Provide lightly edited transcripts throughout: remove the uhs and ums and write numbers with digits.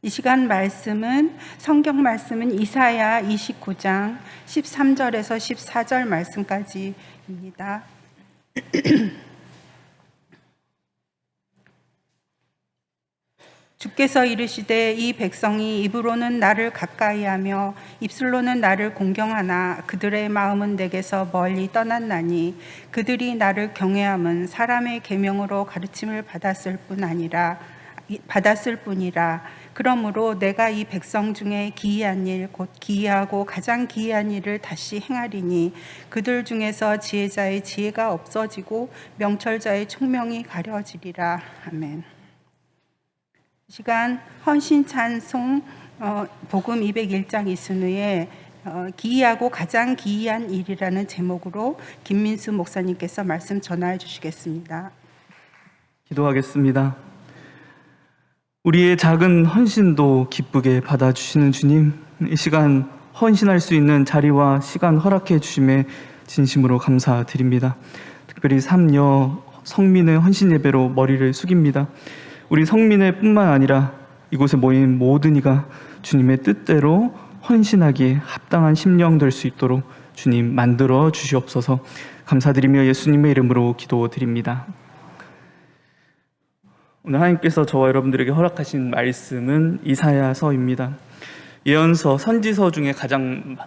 이 시간 성경 말씀은 이사야 29장 13절에서 14절 말씀까지입니다. 주께서 이르시되 이 백성이 입으로는 나를 가까이하며 입술로는 나를 공경하나 그들의 마음은 내게서 멀리 떠났나니 그들이 나를 경외함은 사람의 계명으로 가르침을 받았을 뿐이라. 그러므로 내가 이 백성 중에 기이한 일 곧 기이하고 가장 기이한 일을 다시 행하리니 그들 중에서 지혜자의 지혜가 없어지고 명철자의 총명이 가려지리라. 아멘. 이 시간 헌신 찬송 복음 201장 이순우의 기이하고 가장 기이한 일이라는 제목으로 김민수 목사님께서 말씀 전하여 주시겠습니다. 기도하겠습니다. 우리의 작은 헌신도 기쁘게 받아주시는 주님, 이 시간 헌신할 수 있는 자리와 시간 허락해 주심에 진심으로 감사드립니다. 특별히 삼여 성민의 헌신 예배로 머리를 숙입니다. 우리 성민의 뿐만 아니라 이곳에 모인 모든 이가 주님의 뜻대로 헌신하기에 합당한 심령 될 수 있도록 주님 만들어 주시옵소서. 감사드리며 예수님의 이름으로 기도드립니다. 오늘 하나님께서 저와 여러분들에게 허락하신 말씀은 이사야서입니다. 예언서, 선지서 중에 가장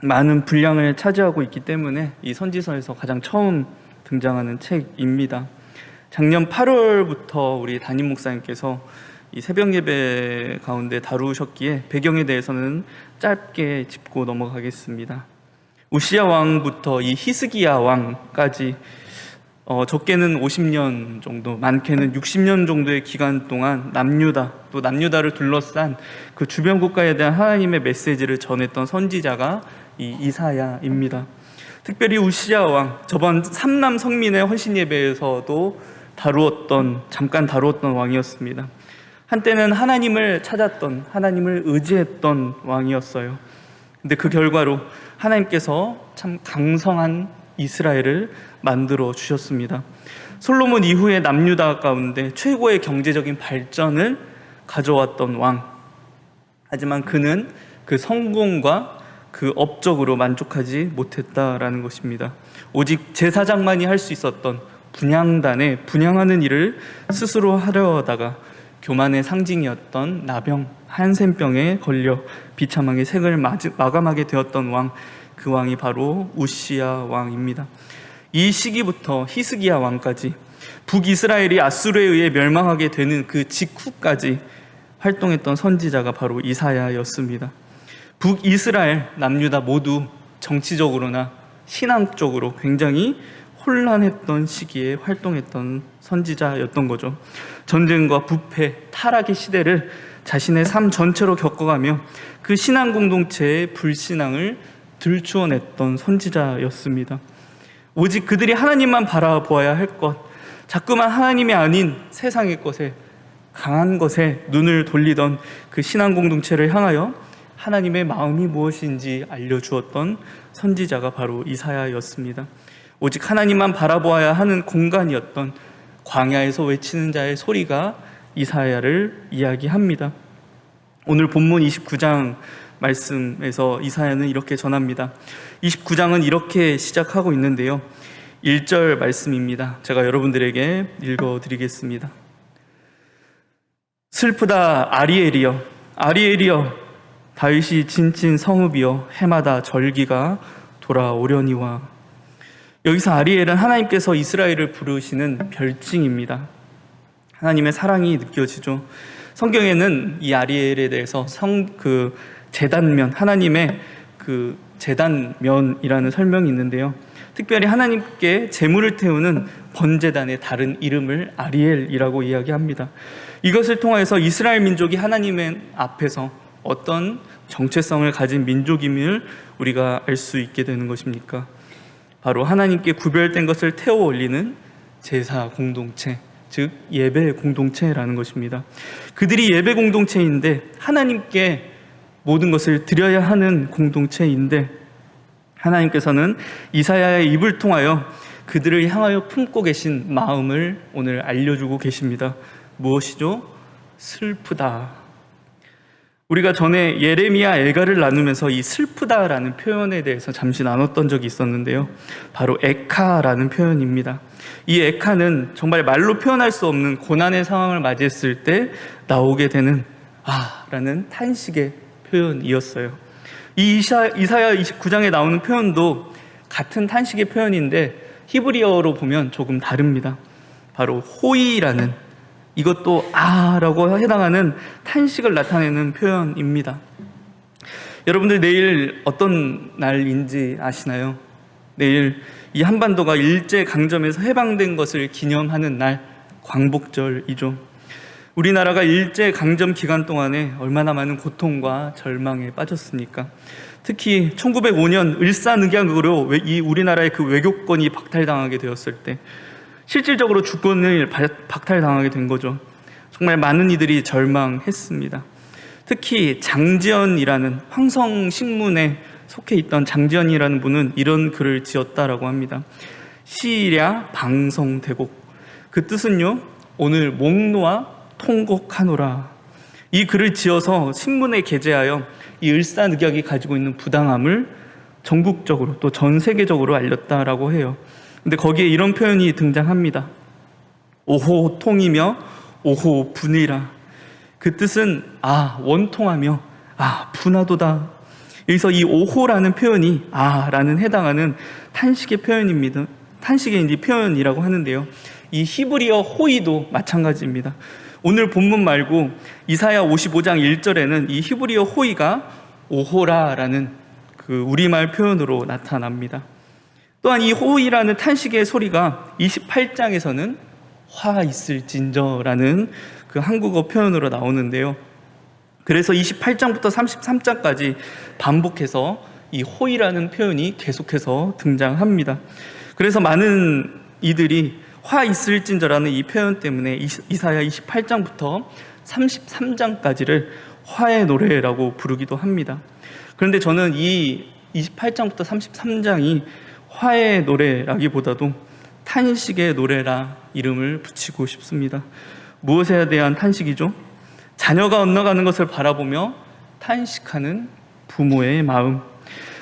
많은 분량을 차지하고 있기 때문에 이 선지서에서 가장 처음 등장하는 책입니다. 작년 8월부터 우리 담임 목사님께서 이 새벽 예배 가운데 다루셨기에 배경에 대해서는 짧게 짚고 넘어가겠습니다. 우시야 왕부터 이 히스기야 왕까지 적게는 50년 정도, 많게는 60년 정도의 기간 동안 남유다, 또 남유다를 둘러싼 그 주변 국가에 대한 하나님의 메시지를 전했던 선지자가 이 이사야입니다. 특별히 우시야 왕, 저번 삼남 성민의 헌신 예배에서도 잠깐 다루었던 왕이었습니다. 한때는 하나님을 찾았던, 하나님을 의지했던 왕이었어요. 근데 그 결과로 하나님께서 참 강성한 이스라엘을 만들어 주셨습니다. 솔로몬 이후에 남유다 가운데 최고의 경제적인 발전을 가져왔던 왕. 하지만 그는 그 성공과 그 업적으로 만족하지 못했다라는 것입니다. 오직 제사장만이 할 수 있었던 분향단에 분향하는 일을 스스로 하려 하다가 교만의 상징이었던 나병, 한센병에 걸려 비참하게 생을 마감하게 되었던 왕, 그 왕이 바로 우시야 왕입니다. 이 시기부터 히스기야 왕까지 북이스라엘이 아수르에 의해 멸망하게 되는 그 직후까지 활동했던 선지자가 바로 이사야였습니다. 북이스라엘, 남유다 모두 정치적으로나 신앙적으로 굉장히 혼란했던 시기에 활동했던 선지자였던 거죠. 전쟁과 부패, 타락의 시대를 자신의 삶 전체로 겪어가며 그 신앙 공동체의 불신앙을 들추어냈던 선지자였습니다. 오직 그들이 하나님만 바라보아야 할 것, 자꾸만 하나님이 아닌 세상의 것에, 강한 것에 눈을 돌리던 그 신앙 공동체를 향하여 하나님의 마음이 무엇인지 알려주었던 선지자가 바로 이사야였습니다. 오직 하나님만 바라보아야 하는 공간이었던 광야에서 외치는 자의 소리가 이사야를 이야기합니다. 오늘 본문 29장 말씀에서 이사야는 이렇게 전합니다. 29장은 이렇게 시작하고 있는데요. 1절 말씀입니다. 제가 여러분들에게 읽어드리겠습니다. 슬프다 아리엘이여, 아리엘이여, 다윗이 진친 성읍이여, 해마다 절기가 돌아오려니와. 여기서 아리엘은 하나님께서 이스라엘을 부르시는 별칭입니다. 하나님의 사랑이 느껴지죠. 성경에는 이 아리엘에 대해서 제단면, 하나님의 그 제단면이라는 설명이 있는데요. 특별히 하나님께 제물을 태우는 번제단의 다른 이름을 아리엘이라고 이야기합니다. 이것을 통해서 이스라엘 민족이 하나님의 앞에서 어떤 정체성을 가진 민족임을 우리가 알 수 있게 되는 것입니까? 바로 하나님께 구별된 것을 태워 올리는 제사 공동체, 즉 예배 공동체라는 것입니다. 그들이 예배 공동체인데 하나님께 모든 것을 드려야 하는 공동체인데 하나님께서는 이사야의 입을 통하여 그들을 향하여 품고 계신 마음을 오늘 알려주고 계십니다. 무엇이죠? 슬프다. 우리가 전에 예레미야 애가를 나누면서 이 슬프다라는 표현에 대해서 잠시 나눴던 적이 있었는데요. 바로 에카라는 표현입니다. 이 에카는 정말 말로 표현할 수 없는 고난의 상황을 맞이했을 때 나오게 되는 라는 탄식의 표현이었어요. 이 이사야 29장에 나오는 표현도 같은 탄식의 표현인데 히브리어로 보면 조금 다릅니다. 바로 호이라는, 이것도 라고 해당하는 탄식을 나타내는 표현입니다. 여러분들 내일 어떤 날인지 아시나요? 내일 이 한반도가 일제강점에서 해방된 것을 기념하는 날, 광복절이죠. 우리나라가 일제강점 기간 동안에 얼마나 많은 고통과 절망에 빠졌습니까? 특히 1905년 을사늑약으로 이 우리나라의 그 외교권이 박탈당하게 되었을 때 실질적으로 주권을 박탈당하게 된 거죠. 정말 많은 이들이 절망했습니다. 특히 장지연이라는 황성신문에 속해 있던 장지연이라는 분은 이런 글을 지었다라고 합니다. 시랴 방성대곡. 그 뜻은요, 오늘 목놓아 통곡하노라. 이 글을 지어서 신문에 게재하여 이 을사늑약이 가지고 있는 부당함을 전국적으로 또 전 세계적으로 알렸다라고 해요. 근데 거기에 이런 표현이 등장합니다. 오호통이며 오호분이라. 그 뜻은 원통하며 분하도다. 여기서 이 오호라는 표현이 라는 해당하는 탄식의 표현입니다. 탄식의 이제 표현이라고 하는데요. 이 히브리어 호이도 마찬가지입니다. 오늘 본문 말고 이사야 55장 1절에는 이 히브리어 호이가 오호라라는 그 우리말 표현으로 나타납니다. 또한 이 호이라는 탄식의 소리가 28장에서는 화 있을진저라는 그 한국어 표현으로 나오는데요. 그래서 28장부터 33장까지 반복해서 이 호이라는 표현이 계속해서 등장합니다. 그래서 많은 이들이 화 있을진저라는 이 표현 때문에 이사야 28장부터 33장까지를 화의 노래라고 부르기도 합니다. 그런데 저는 이 28장부터 33장이 화의 노래라기보다도 탄식의 노래라 이름을 붙이고 싶습니다. 무엇에 대한 탄식이죠? 자녀가 엇나가는 것을 바라보며 탄식하는 부모의 마음.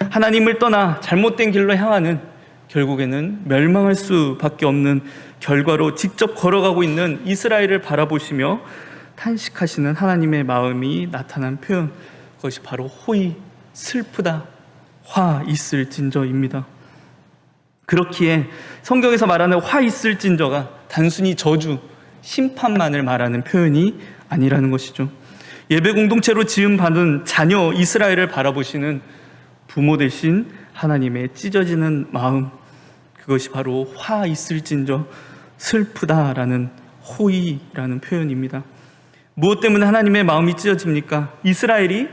하나님을 떠나 잘못된 길로 향하는, 결국에는 멸망할 수밖에 없는 결과로 직접 걸어가고 있는 이스라엘을 바라보시며 탄식하시는 하나님의 마음이 나타난 표현, 그것이 바로 호의, 슬프다, 화 있을진저입니다. 그렇기에 성경에서 말하는 화 있을진저가 단순히 저주, 심판만을 말하는 표현이 아니라는 것이죠. 예배 공동체로 지음받은 자녀 이스라엘을 바라보시는 부모 되신 하나님의 찢어지는 마음, 그것이 바로 화 있을진저, 슬프다라는 호의라는 표현입니다. 무엇 때문에 하나님의 마음이 찢어집니까? 이스라엘이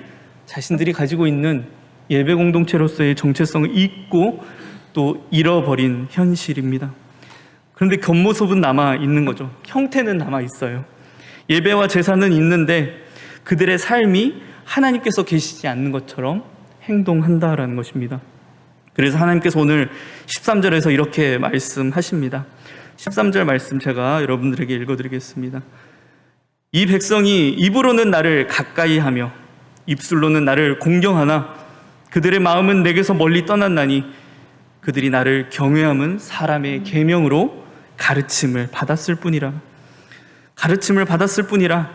자신들이 가지고 있는 예배 공동체로서의 정체성을 잊고 또 잃어버린 현실입니다. 그런데 겉모습은 남아있는 거죠. 형태는 남아있어요. 예배와 제사는 있는데 그들의 삶이 하나님께서 계시지 않는 것처럼 행동한다라는 것입니다. 그래서 하나님께서 오늘 13절에서 이렇게 말씀하십니다. 13절 말씀 제가 여러분들에게 읽어드리겠습니다. 이 백성이 입으로는 나를 가까이 하며 입술로는 나를 공경하나 그들의 마음은 내게서 멀리 떠났나니 그들이 나를 경외함은 사람의 계명으로 가르침을 받았을 뿐이라. 가르침을 받았을 뿐이라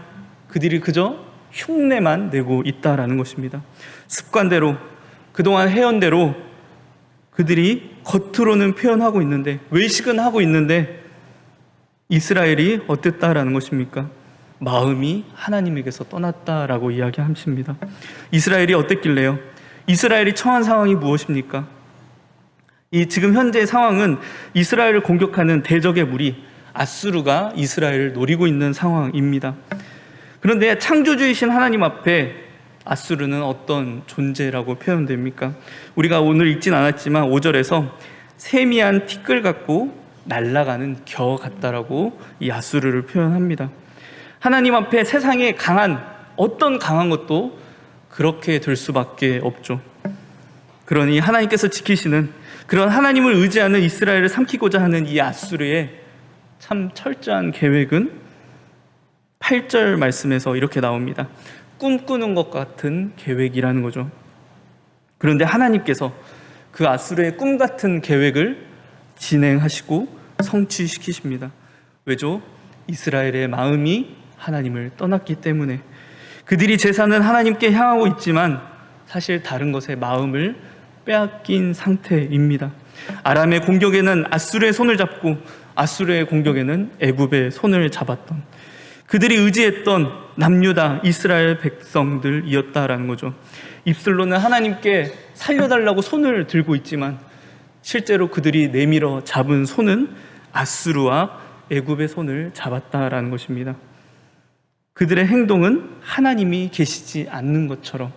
그들이 그저 흉내만 내고 있다라는 것입니다. 습관대로, 그동안 해온 대로 그들이 겉으로는 표현하고 있는데, 외식은 하고 있는데 이스라엘이 어땠다라는 것입니까? 마음이 하나님에게서 떠났다라고 이야기하십니다. 이스라엘이 어땠길래요? 이스라엘이 처한 상황이 무엇입니까? 이 지금 현재 상황은 이스라엘을 공격하는 대적의 무리 아수르가 이스라엘을 노리고 있는 상황입니다. 그런데 창조주이신 하나님 앞에 아수르는 어떤 존재라고 표현됩니까? 우리가 오늘 읽진 않았지만 5절에서 세미한 티끌 같고 날아가는 겨 같다라고 이 아수르를 표현합니다. 하나님 앞에 세상에 강한 어떤 강한 것도 그렇게 될 수밖에 없죠. 그러니 하나님께서 지키시는 그런 하나님을 의지하는 이스라엘을 삼키고자 하는 이 아수르의 참 철저한 계획은 8절 말씀에서 이렇게 나옵니다. 꿈꾸는 것 같은 계획이라는 거죠. 그런데 하나님께서 그 아수르의 꿈 같은 계획을 진행하시고 성취시키십니다. 왜죠? 이스라엘의 마음이 하나님을 떠났기 때문에. 그들이 제사는 하나님께 향하고 있지만 사실 다른 것에 마음을 빼앗긴 상태입니다. 아람의 공격에는 아수르의 손을 잡고 아수르의 공격에는 애굽의 손을 잡았던, 그들이 의지했던 남유다 이스라엘 백성들이었다라는 거죠. 입술로는 하나님께 살려달라고 손을 들고 있지만 실제로 그들이 내밀어 잡은 손은 아수르와 애굽의 손을 잡았다라는 것입니다. 그들의 행동은 하나님이 계시지 않는 것처럼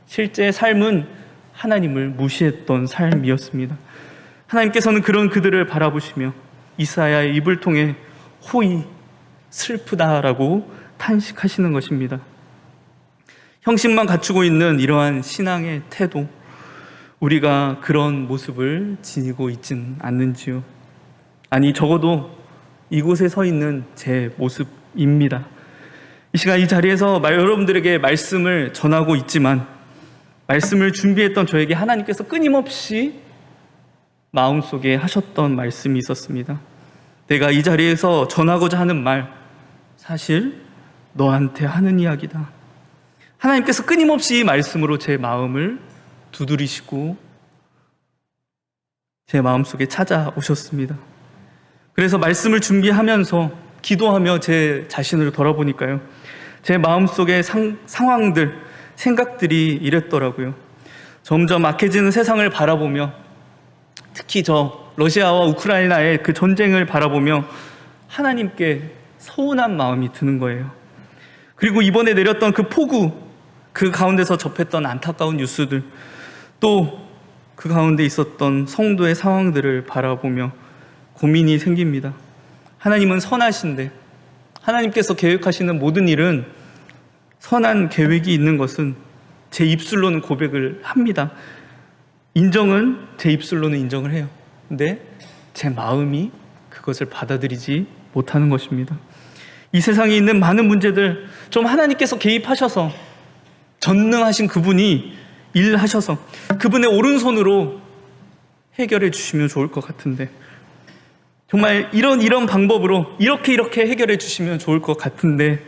실제 삶은 하나님을 무시했던 삶이었습니다. 하나님께서는 그런 그들을 바라보시며 이사야의 입을 통해 호이 슬프다라고 탄식하시는 것입니다. 형식만 갖추고 있는 이러한 신앙의 태도, 우리가 그런 모습을 지니고 있진 않는지요? 아니, 적어도 이곳에 서 있는 제 모습입니다. 이 시간 이 자리에서 여러분들에게 말씀을 전하고 있지만 말씀을 준비했던 저에게 하나님께서 끊임없이 마음속에 하셨던 말씀이 있었습니다. 내가 이 자리에서 전하고자 하는 말, 사실 너한테 하는 이야기다. 하나님께서 끊임없이 이 말씀으로 제 마음을 두드리시고 제 마음속에 찾아오셨습니다. 그래서 말씀을 준비하면서 기도하며 제 자신을 돌아보니까요, 제 마음속의 상황들, 생각들이 이랬더라고요. 점점 악해지는 세상을 바라보며, 특히 저 러시아와 우크라이나의 그 전쟁을 바라보며 하나님께 서운한 마음이 드는 거예요. 그리고 이번에 내렸던 그 폭우, 그 가운데서 접했던 안타까운 뉴스들, 또 그 가운데 있었던 성도의 상황들을 바라보며 고민이 생깁니다. 하나님은 선하신데 하나님께서 계획하시는 모든 일은 선한 계획이 있는 것은 제 입술로는 고백을 합니다. 인정은 제 입술로는 인정을 해요. 근데 제 마음이 그것을 받아들이지 못하는 것입니다. 이 세상에 있는 많은 문제들 좀 하나님께서 개입하셔서 전능하신 그분이 일하셔서 그분의 오른손으로 해결해 주시면 좋을 것 같은데, 정말 이런 방법으로 이렇게 해결해 주시면 좋을 것 같은데,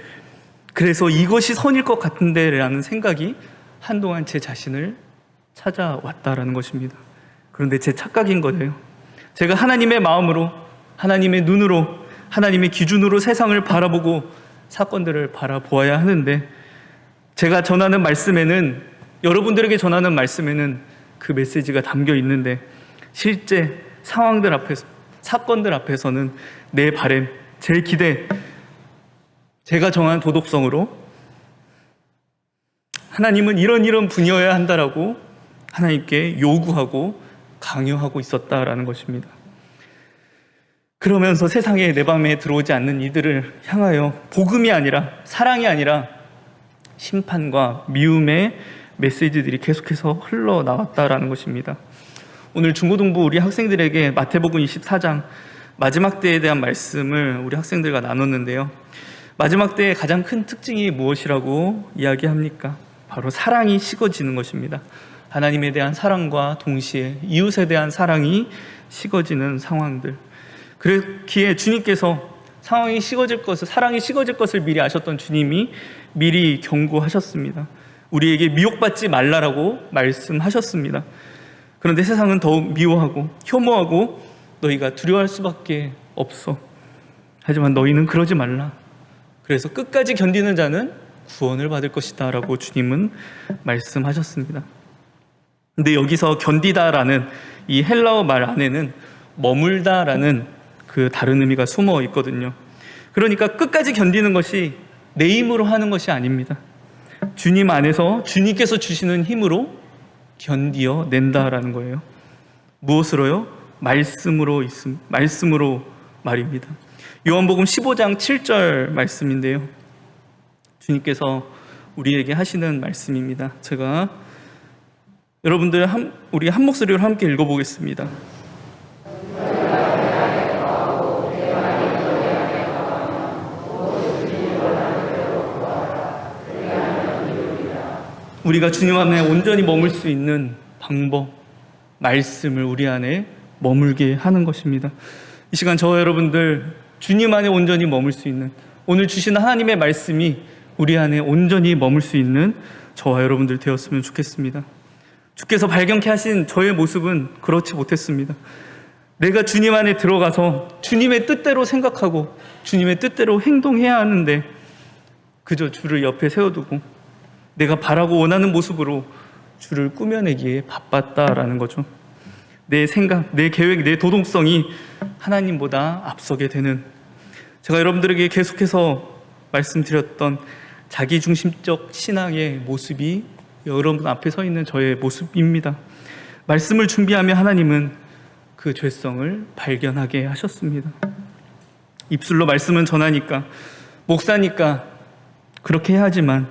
그래서 이것이 선일 것 같은데 라는 생각이 한동안 제 자신을 찾아왔다라는 것입니다. 그런데 제 착각인 거예요. 제가 하나님의 마음으로, 하나님의 눈으로, 하나님의 기준으로 세상을 바라보고 사건들을 바라보아야 하는데, 제가 전하는 말씀에는, 여러분들에게 전하는 말씀에는 그 메시지가 담겨 있는데 실제 상황들 앞에서, 사건들 앞에서는 내 바램, 제 기대, 제가 정한 도덕성으로 하나님은 이런 분이어야 한다라고 하나님께 요구하고 강요하고 있었다라는 것입니다. 그러면서 세상에 내 맘에 들어오지 않는 이들을 향하여 복음이 아니라, 사랑이 아니라 심판과 미움의 메시지들이 계속해서 흘러나왔다라는 것입니다. 오늘 중고등부 우리 학생들에게 마태복음 24장 마지막 때에 대한 말씀을 우리 학생들과 나눴는데요. 마지막 때의 가장 큰 특징이 무엇이라고 이야기합니까? 바로 사랑이 식어지는 것입니다. 하나님에 대한 사랑과 동시에 이웃에 대한 사랑이 식어지는 상황들. 그렇기에 주님께서 상황이 식어질 것을, 사랑이 식어질 것을 미리 아셨던 주님이 미리 경고하셨습니다. 우리에게 미혹받지 말라라고 말씀하셨습니다. 그런데 세상은 더욱 미워하고 혐오하고 너희가 두려워할 수밖에 없어. 하지만 너희는 그러지 말라. 그래서 끝까지 견디는 자는 구원을 받을 것이다 라고 주님은 말씀하셨습니다. 근데 여기서 견디다라는 이 헬라어 말 안에는 머물다라는 그 다른 의미가 숨어 있거든요. 그러니까 끝까지 견디는 것이 내 힘으로 하는 것이 아닙니다. 주님 안에서 주님께서 주시는 힘으로 견디어 낸다라는 거예요. 무엇으로요? 말씀으로 말입니다. 요한복음 15장 7절 말씀인데요. 주님께서 우리에게 하시는 말씀입니다. 제가 여러분들 우리 한 목소리로 함께 읽어보겠습니다. 우리가 주님 안에 온전히 머물 수 있는 방법, 말씀을 우리 안에 머물게 하는 것입니다. 이 시간 저와 여러분들 주님 안에 온전히 머물 수 있는, 오늘 주신 하나님의 말씀이 우리 안에 온전히 머물 수 있는 저와 여러분들 되었으면 좋겠습니다. 주께서 발견케 하신 저의 모습은 그렇지 못했습니다. 내가 주님 안에 들어가서 주님의 뜻대로 생각하고 주님의 뜻대로 행동해야 하는데 그저 주를 옆에 세워두고 내가 바라고 원하는 모습으로 주를 꾸며내기에 바빴다라는 거죠. 내 생각, 내 계획, 내 도덕성이 하나님보다 앞서게 되는, 제가 여러분들에게 계속해서 말씀드렸던 자기중심적 신앙의 모습이 여러분 앞에 서 있는 저의 모습입니다. 말씀을 준비하며 하나님은 그 죄성을 발견하게 하셨습니다. 입술로 말씀은 전하니까, 목사니까 그렇게 해야 하지만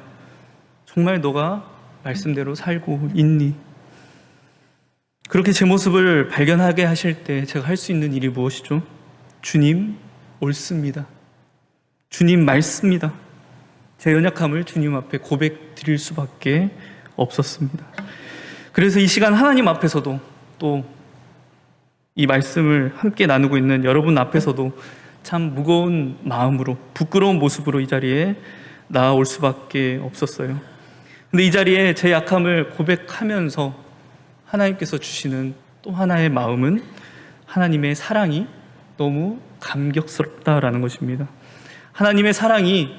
정말 너가 말씀대로 살고 있니? 그렇게 제 모습을 발견하게 하실 때 제가 할 수 있는 일이 무엇이죠? 주님 옳습니다. 주님 말씀입니다. 제 연약함을 주님 앞에 고백 드릴 수밖에 없었습니다. 그래서 이 시간 하나님 앞에서도 또 이 말씀을 함께 나누고 있는 여러분 앞에서도 참 무거운 마음으로, 부끄러운 모습으로 이 자리에 나아올 수밖에 없었어요. 근데 이 자리에 제 약함을 고백하면서 하나님께서 주시는 또 하나의 마음은 하나님의 사랑이 너무 감격스럽다라는 것입니다. 하나님의 사랑이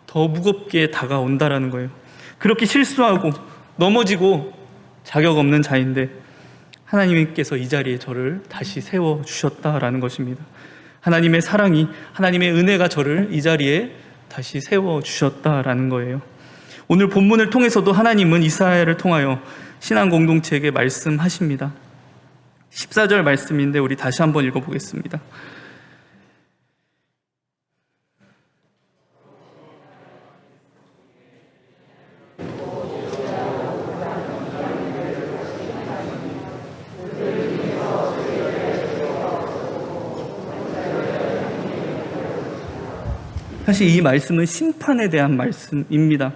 더 무겁게 다가온다라는 거예요. 그렇게 실수하고 넘어지고 자격 없는 자인데 하나님께서 이 자리에 저를 다시 세워주셨다라는 것입니다. 하나님의 사랑이, 하나님의 은혜가 저를 이 자리에 다시 세워주셨다라는 거예요. 오늘 본문을 통해서도 하나님은 이스라엘을 통하여 신앙 공동체에게 말씀하십니다. 14절 말씀인데 우리 다시 한번 읽어보겠습니다. 사실 이 말씀은 심판에 대한 말씀입니다.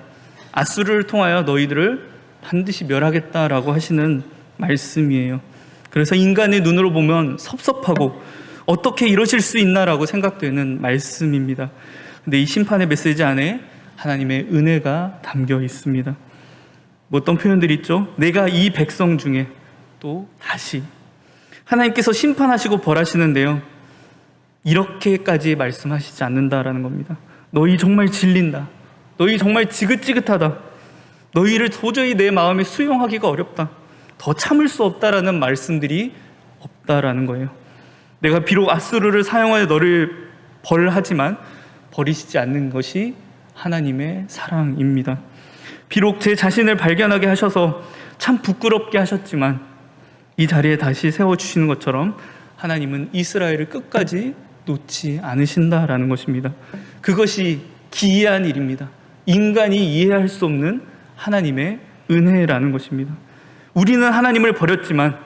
아수르를 통하여 너희들을 반드시 멸하겠다라고 하시는 말씀이에요. 그래서 인간의 눈으로 보면 섭섭하고 어떻게 이러실 수 있나라고 생각되는 말씀입니다. 근데 이 심판의 메시지 안에 하나님의 은혜가 담겨 있습니다. 어떤 표현들이 있죠? 내가 이 백성 중에 또 다시, 하나님께서 심판하시고 벌하시는데요, 이렇게까지 말씀하시지 않는다라는 겁니다. 너희 정말 질린다. 너희 정말 지긋지긋하다. 너희를 도저히 내 마음에 수용하기가 어렵다. 더 참을 수 없다라는 말씀들이 없다라는 거예요. 내가 비록 아수르를 사용하여 너를 벌하지만 버리시지 않는 것이 하나님의 사랑입니다. 비록 제 자신을 발견하게 하셔서 참 부끄럽게 하셨지만 이 자리에 다시 세워주시는 것처럼 하나님은 이스라엘을 끝까지 놓지 않으신다라는 것입니다. 그것이 기이한 일입니다. 인간이 이해할 수 없는 하나님의 은혜라는 것입니다. 우리는 하나님을 버렸지만,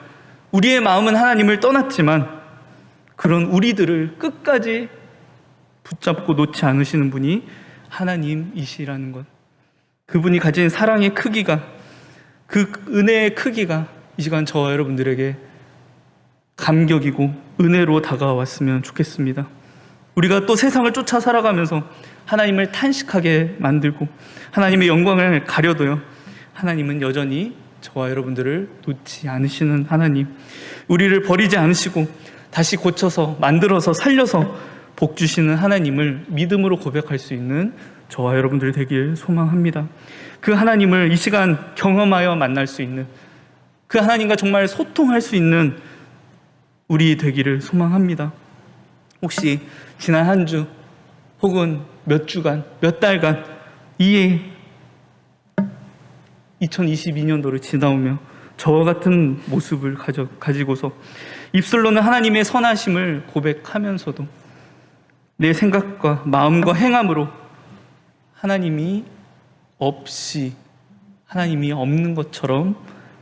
우리의 마음은 하나님을 떠났지만 그런 우리들을 끝까지 붙잡고 놓지 않으시는 분이 하나님이시라는 것, 그분이 가진 사랑의 크기가, 그 은혜의 크기가 이 시간 저와 여러분들에게 감격이고 은혜로 다가왔으면 좋겠습니다. 우리가 또 세상을 쫓아 살아가면서 하나님을 탄식하게 만들고 하나님의 영광을 가려도요, 하나님은 여전히 저와 여러분들을 놓지 않으시는 하나님, 우리를 버리지 않으시고 다시 고쳐서 만들어서 살려서 복 주시는 하나님을 믿음으로 고백할 수 있는 저와 여러분들 되길 소망합니다. 그 하나님을 이 시간 경험하여 만날 수 있는, 그 하나님과 정말 소통할 수 있는 우리 되기를 소망합니다. 혹시 지난 한 주 혹은 몇 주간, 몇 달간 이 2022년도를 지나오며 저와 같은 모습을 가지고서 입술로는 하나님의 선하심을 고백하면서도 내 생각과 마음과 행함으로 하나님이 없이, 하나님이 없는 것처럼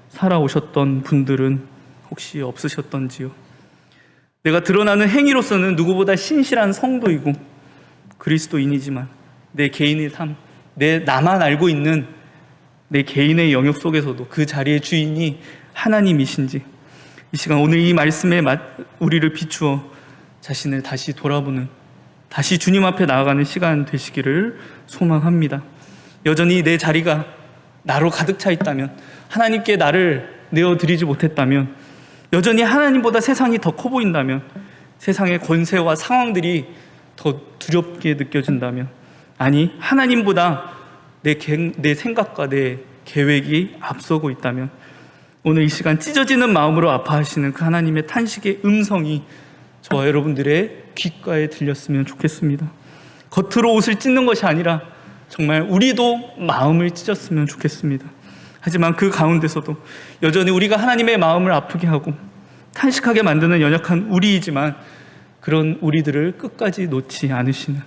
살아오셨던 분들은 혹시 없으셨던지요? 내가 드러나는 행위로서는 누구보다 신실한 성도이고 그리스도인이지만 내 개인의 삶, 나만 알고 있는 내 개인의 영역 속에서도 그 자리의 주인이 하나님이신지, 이 시간 오늘 이 말씀에 우리를 비추어 자신을 다시 돌아보는, 다시 주님 앞에 나아가는 시간 되시기를 소망합니다. 여전히 내 자리가 나로 가득 차 있다면, 하나님께 나를 내어드리지 못했다면, 여전히 하나님보다 세상이 더 커 보인다면, 세상의 권세와 상황들이 더 두렵게 느껴진다면, 아니 하나님보다 내 생각과 내 계획이 앞서고 있다면, 오늘 이 시간 찢어지는 마음으로 아파하시는 그 하나님의 탄식의 음성이 저와 여러분들의 귓가에 들렸으면 좋겠습니다. 겉으로 옷을 찢는 것이 아니라 정말 우리도 마음을 찢었으면 좋겠습니다. 하지만 그 가운데서도 여전히 우리가 하나님의 마음을 아프게 하고 탄식하게 만드는 연약한 우리이지만, 그런 우리들을 끝까지 놓지 않으시는,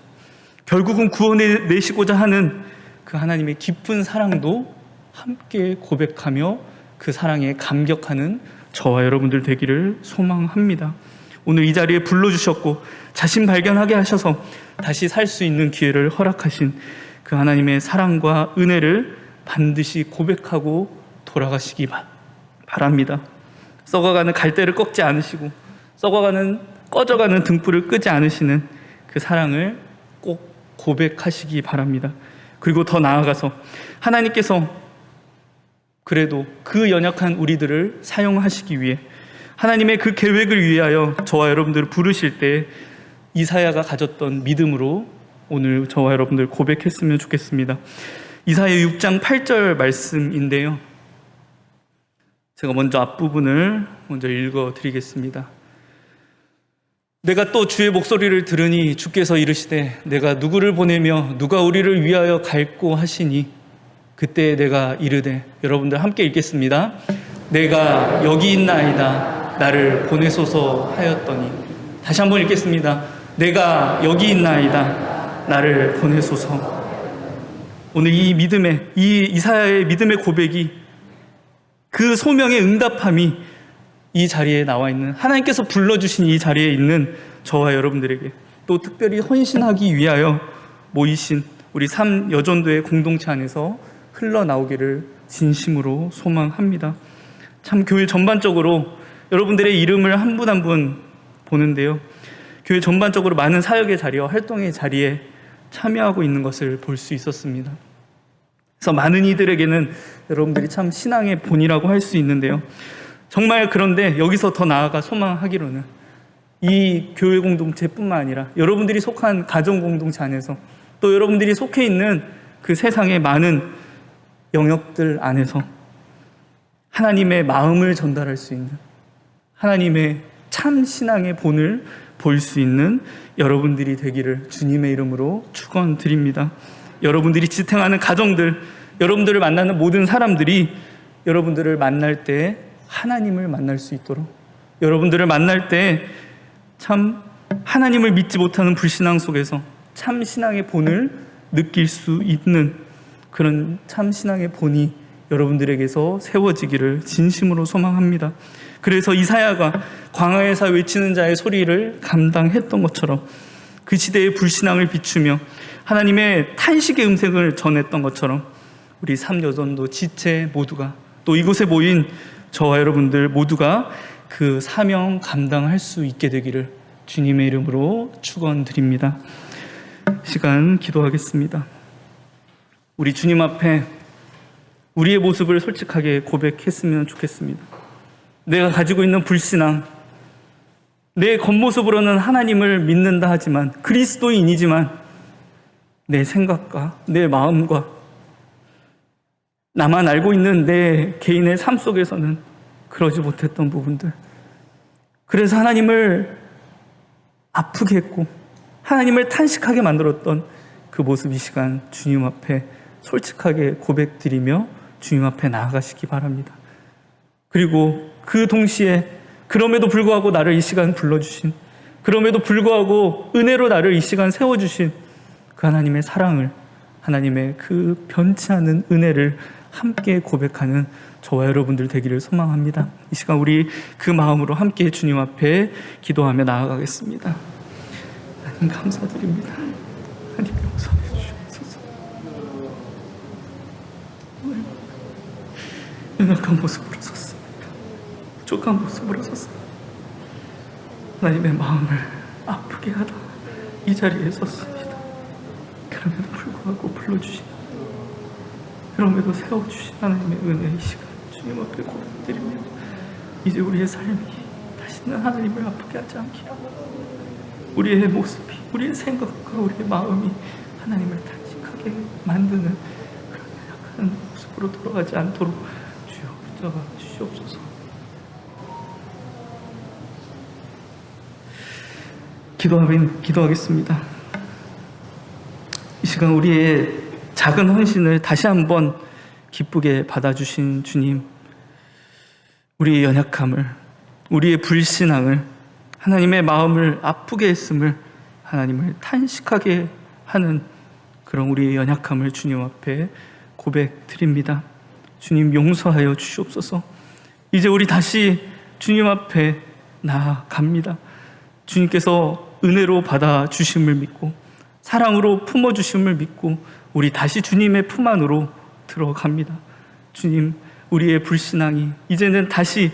결국은 구원해 내시고자 하는 그 하나님의 깊은 사랑도 함께 고백하며 그 사랑에 감격하는 저와 여러분들 되기를 소망합니다. 오늘 이 자리에 불러주셨고 자신 발견하게 하셔서 다시 살 수 있는 기회를 허락하신 그 하나님의 사랑과 은혜를 반드시 고백하고 돌아가시기 바랍니다. 썩어가는 갈대를 꺾지 않으시고 꺼져가는 등불을 끄지 않으시는 그 사랑을 꼭 고백하시기 바랍니다. 그리고 더 나아가서 하나님께서 그래도 그 연약한 우리들을 사용하시기 위해 하나님의 그 계획을 위하여 저와 여러분들을 부르실 때 이사야가 가졌던 믿음으로 오늘 저와 여러분들 고백했으면 좋겠습니다. 이사야 6장 8절 말씀인데요, 제가 먼저 앞부분을 먼저 읽어드리겠습니다. 내가 또 주의 목소리를 들으니 주께서 이르시되 내가 누구를 보내며 누가 우리를 위하여 갈고 하시니, 그때 내가 이르되, 여러분들 함께 읽겠습니다. 내가 여기 있나이다 나를 보내소서 하였더니. 다시 한번 읽겠습니다. 내가 여기 있나이다 나를 보내소서. 오늘 이 이사야의 믿음의 고백이, 그 소명의 응답함이 이 자리에 나와 있는, 하나님께서 불러주신 이 자리에 있는 저와 여러분들에게 또 특별히 헌신하기 위하여 모이신 우리 삼여전도의 공동체 안에서 흘러나오기를 진심으로 소망합니다. 참 교회 전반적으로 여러분들의 이름을 한 분 한 분 보는데요, 교회 전반적으로 많은 사역의 자리와 활동의 자리에 참여하고 있는 것을 볼 수 있었습니다. 그래서 많은 이들에게는 여러분들이 참 신앙의 본이라고 할 수 있는데요, 정말 그런데 여기서 더 나아가 소망하기로는 이 교회 공동체뿐만 아니라 여러분들이 속한 가정 공동체 안에서, 또 여러분들이 속해 있는 그 세상의 많은 영역들 안에서 하나님의 마음을 전달할 수 있는, 하나님의 참 신앙의 본을 볼 수 있는 여러분들이 되기를 주님의 이름으로 축원드립니다. 여러분들이 지탱하는 가정들, 여러분들을 만나는 모든 사람들이 여러분들을 만날 때 하나님을 만날 수 있도록, 여러분들을 만날 때 참 하나님을 믿지 못하는 불신앙 속에서 참 신앙의 본을 느낄 수 있는 그런 참 신앙의 본이 여러분들에게서 세워지기를 진심으로 소망합니다. 그래서 이사야가 광야에서 외치는 자의 소리를 감당했던 것처럼, 그 시대의 불신앙을 비추며 하나님의 탄식의 음색을 전했던 것처럼, 우리 삼여전도 지체 모두가, 또 이곳에 모인 저와 여러분들 모두가 그 사명 감당할 수 있게 되기를 주님의 이름으로 축원드립니다. 시간 기도하겠습니다. 우리 주님 앞에 우리의 모습을 솔직하게 고백했으면 좋겠습니다. 내가 가지고 있는 불신앙, 내 겉모습으로는 하나님을 믿는다 하지만, 그리스도인이지만 내 생각과 내 마음과 나만 알고 있는 내 개인의 삶 속에서는 그러지 못했던 부분들, 그래서 하나님을 아프게 했고 하나님을 탄식하게 만들었던 그 모습, 이 시간 주님 앞에 솔직하게 고백드리며 주님 앞에 나아가시기 바랍니다. 그리고 그 동시에 그럼에도 불구하고 나를 이 시간 불러주신, 그럼에도 불구하고 은혜로 나를 이 시간 세워주신 그 하나님의 사랑을, 하나님의 그 변치 않은 은혜를 함께 고백하는 저와 여러분들 되기를 소망합니다. 이 시간 우리 그 마음으로 함께 주님 앞에 기도하며 나아가겠습니다. 하나님 감사드립니다. 하나님 용서해 주시옵소서. 연약한 모습으로 섰습니다. 부족한 모습으로 섰습니다. 하나님의 마음을 아프게 하다 이 자리에 섰습니다. 그럼에도 불구하고 불러주시나, 그럼에도 세워주신 하나님의 은혜의 시간 주님 앞에 고백드리며, 이제 우리의 삶이 다시는 하나님을 아프게 하지 않게 하고, 우리의 모습이, 우리의 생각과 우리의 마음이 하나님을 탄식하게 만드는 그런 연약한 모습으로 돌아가지 않도록 주여 붙잡아 주시옵소서. 기도하겠습니다. 이 시간 우리의 작은 헌신을 다시 한번 기쁘게 받아주신 주님, 우리의 연약함을, 우리의 불신앙을, 하나님의 마음을 아프게 했음을, 하나님을 탄식하게 하는 그런 우리의 연약함을 주님 앞에 고백드립니다. 주님 용서하여 주시옵소서. 이제 우리 다시 주님 앞에 나아갑니다. 주님께서 은혜로 받아주심을 믿고 사랑으로 품어주심을 믿고 우리 다시 주님의 품 안으로 들어갑니다. 주님, 우리의 불신앙이 이제는 다시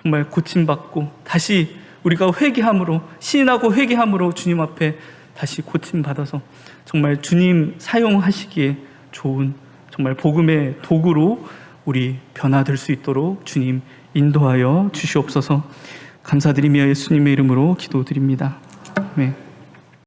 정말 고침받고, 다시 우리가 회개함으로, 시인하고 회개함으로 주님 앞에 다시 고침받아서 정말 주님 사용하시기에 좋은 정말 복음의 도구로 우리 변화될 수 있도록 주님 인도하여 주시옵소서. 감사드리며 예수님의 이름으로 기도드립니다. 아멘.